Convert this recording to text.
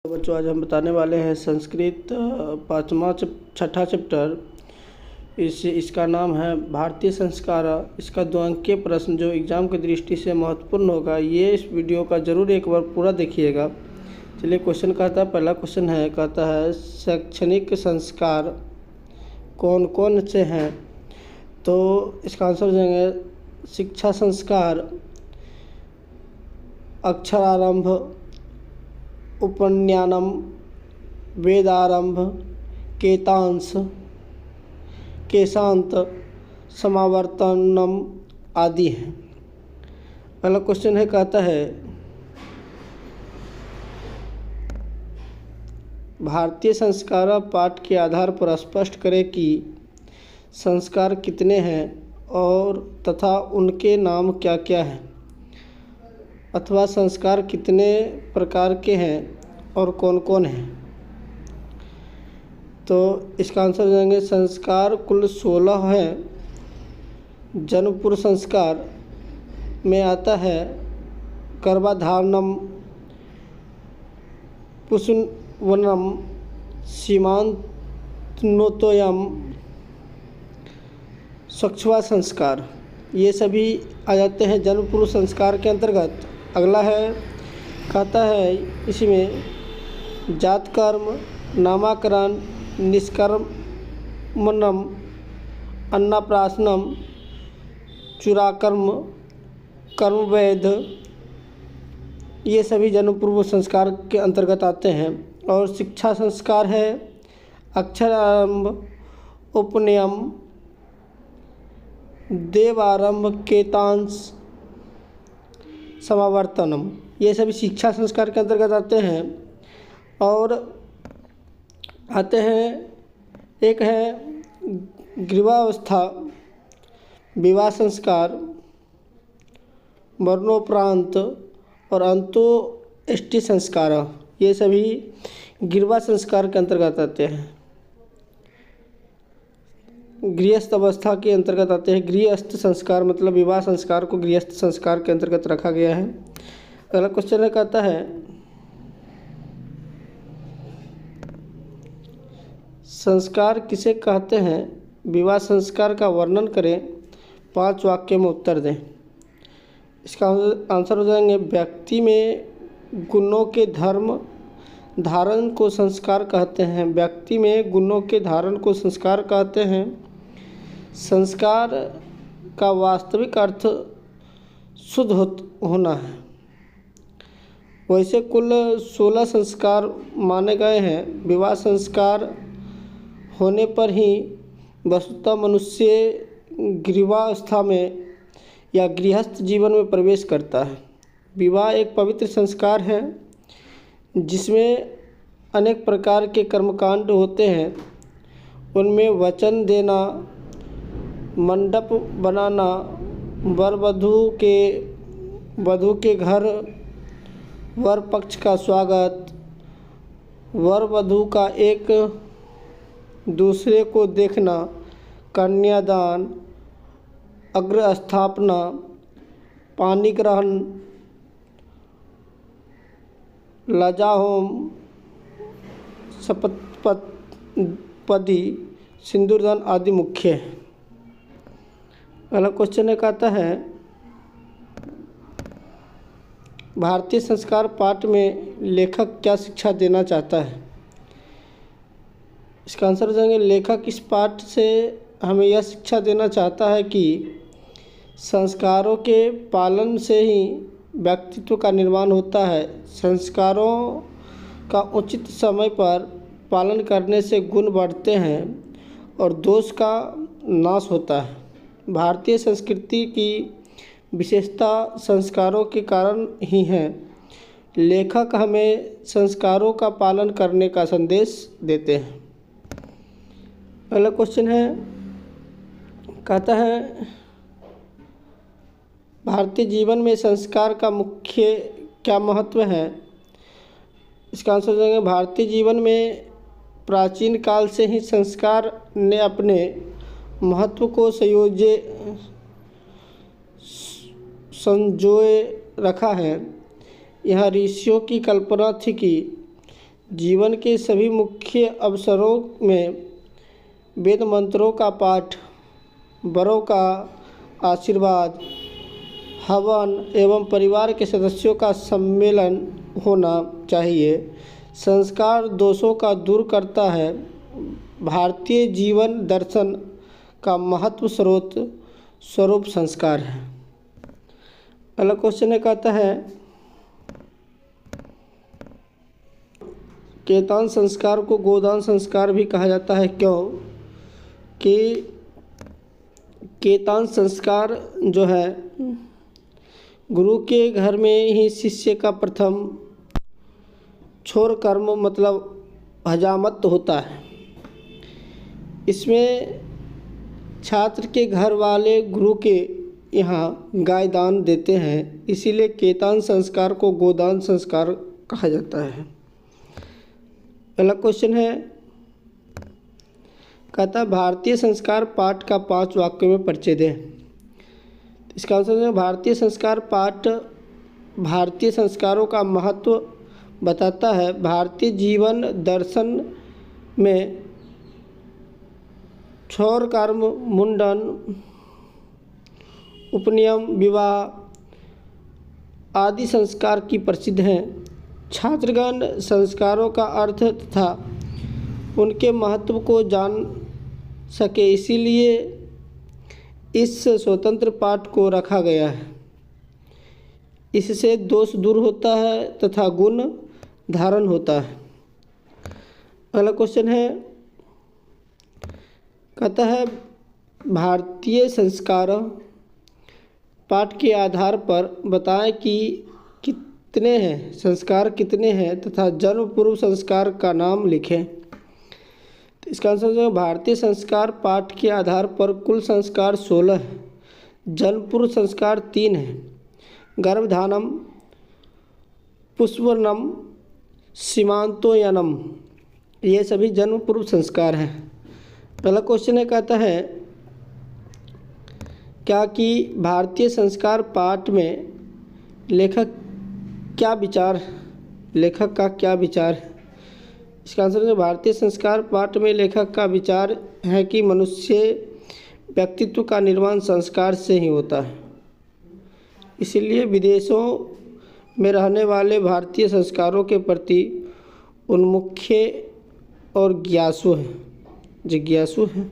बच्चों, आज हम बताने वाले हैं संस्कृत छठा चैप्टर। इसका नाम है भारतीय संस्कार। इसका 2 अंकीय प्रश्न जो एग्ज़ाम की दृष्टि से महत्वपूर्ण होगा, ये इस वीडियो का ज़रूर एक बार पूरा देखिएगा। चलिए, क्वेश्चन कहता है, पहला क्वेश्चन है, कहता है शैक्षणिक संस्कार कौन कौन से हैं। तो इसका आंसर देंगे शिक्षा संस्कार, अक्षरारंभ, उपनयनम, वेदारंभ, केतांश, केशांत, समावर्तनम आदि हैं। पहला क्वेश्चन है, कहता है भारतीय संस्कार पाठ के आधार पर स्पष्ट करें कि संस्कार कितने हैं और तथा उनके नाम क्या क्या हैं, अथवा संस्कार कितने प्रकार के हैं और कौन कौन हैं। तो इसका आंसर देंगे संस्कार कुल 16 हैं। जन्म पूर्व संस्कार में आता है गर्भाधारणम, पुंसवनम, सीमांतनोतोयम, चक्षुषा संस्कार, ये सभी आ जाते हैं जन्म पूर्व संस्कार के अंतर्गत। अगला है, कहता है इसमें जात कर्म, नामकरण, निष्कर्मणम, अन्नप्राशनम, चूड़ाकर्म, कर्मवेद, ये सभी जन्म पूर्व संस्कार के अंतर्गत आते हैं। और शिक्षा संस्कार है अक्षरारंभ, उपनयन, देवारंभ, केतांश, समावर्तनम, ये सभी शिक्षा संस्कार के अंतर्गत आते हैं। और आते हैं, एक है ग्रीवावस्था, विवाह संस्कार, मरणोपरांत और अंत्येष्टि संस्कार, ये सभी ग्रीवा संस्कार के अंतर्गत आते हैं। गृहस्थ अवस्था के अंतर्गत आते हैं। गृहस्थ संस्कार मतलब विवाह संस्कार को गृहस्थ संस्कार के अंतर्गत रखा गया है। अगला क्वेश्चन है, कहता है संस्कार किसे कहते हैं, विवाह संस्कार का वर्णन करें, 5 वाक्य में उत्तर दें। इसका आंसर हो जाएंगे व्यक्ति में गुणों के धर्म धारण को संस्कार कहते हैं। व्यक्ति में गुणों के धारण को संस्कार कहते हैं। संस्कार का वास्तविक अर्थ शुद्ध होना है। वैसे कुल 16 संस्कार माने गए हैं। विवाह संस्कार होने पर ही वस्तुतः मनुष्य ग्रीवावस्था में या गृहस्थ जीवन में प्रवेश करता है। विवाह एक पवित्र संस्कार है जिसमें अनेक प्रकार के कर्मकांड होते हैं। उनमें वचन देना, मंडप बनाना, वधू के घर वर पक्ष का स्वागत, वर वधू का एक दूसरे को देखना, कन्यादान, अग्र स्थापना, पानी ग्रहण, लजाहोम, सप्तपदी, सिंदूरदान आदि मुख्य है। अगला क्वेश्चन है, कहता है भारतीय संस्कार पाठ में लेखक क्या शिक्षा देना चाहता है। इसका आंसर देंगे लेखक इस पाठ से हमें यह शिक्षा देना चाहता है कि संस्कारों के पालन से ही व्यक्तित्व का निर्माण होता है। संस्कारों का उचित समय पर पालन करने से गुण बढ़ते हैं और दोष का नाश होता है। भारतीय संस्कृति की विशेषता संस्कारों के कारण ही है। लेखक हमें संस्कारों का पालन करने का संदेश देते हैं। अगला क्वेश्चन है, कहता है भारतीय जीवन में संस्कार का मुख्य क्या महत्व है। इसका आंसर देंगे भारतीय जीवन में प्राचीन काल से ही संस्कार ने अपने महत्व को संजोए रखा है। यह ऋषियों की कल्पना थी कि जीवन के सभी मुख्य अवसरों में वेद मंत्रों का पाठ, बड़ों का आशीर्वाद, हवन एवं परिवार के सदस्यों का सम्मेलन होना चाहिए। संस्कार दोषों का दूर करता है। भारतीय जीवन दर्शन का महत्व स्वरूप संस्कार है। अगला क्वेश्चन है, कहता है केतान संस्कार को गोदान संस्कार भी कहा जाता है, क्यों? कि केतान संस्कार जो है गुरु के घर में ही शिष्य का प्रथम छोर कर्म मतलब हजामत होता है। इसमें छात्र के घर वाले गुरु के यहाँ गाय दान देते हैं, इसीलिए केतान संस्कार को गोदान संस्कार कहा जाता है। अगला क्वेश्चन है, कहता भारतीय संस्कार पाठ का 5 वाक्यों में परिचय दें। इसका आंसर है भारतीय संस्कार पाठ भारतीय संस्कारों का महत्व बताता है। भारतीय जीवन दर्शन में छोर कर्म, मुंडन, उपनयन, विवाह आदि संस्कार की प्रसिद्ध हैं। छात्रगण संस्कारों का अर्थ तथा उनके महत्व को जान सके, इसीलिए इस स्वतंत्र पाठ को रखा गया है। इससे दोष दूर होता है तथा गुण धारण होता है। अगला क्वेश्चन है, कहता है भारतीय संस्कार पाठ के आधार पर बताएं कि कितने हैं संस्कार कितने हैं तथा जन्म पूर्व संस्कार का नाम लिखें। तो इसका आंसर है भारतीय संस्कार पाठ के आधार पर कुल संस्कार 16 है। जन्म पूर्व संस्कार 3 है। गर्भधानम, पुष्पनम, सीमांतोयनम, ये सभी जन्म पूर्व संस्कार हैं। पहला क्वेश्चन है, कहता है क्या कि भारतीय संस्कार पाठ में लेखक का क्या विचार है। इसका आंसर है भारतीय संस्कार पाठ में लेखक का विचार है कि मनुष्य व्यक्तित्व का निर्माण संस्कार से ही होता है। इसलिए विदेशों में रहने वाले भारतीय संस्कारों के प्रति उन्मुख और जिज्ञासु हैं।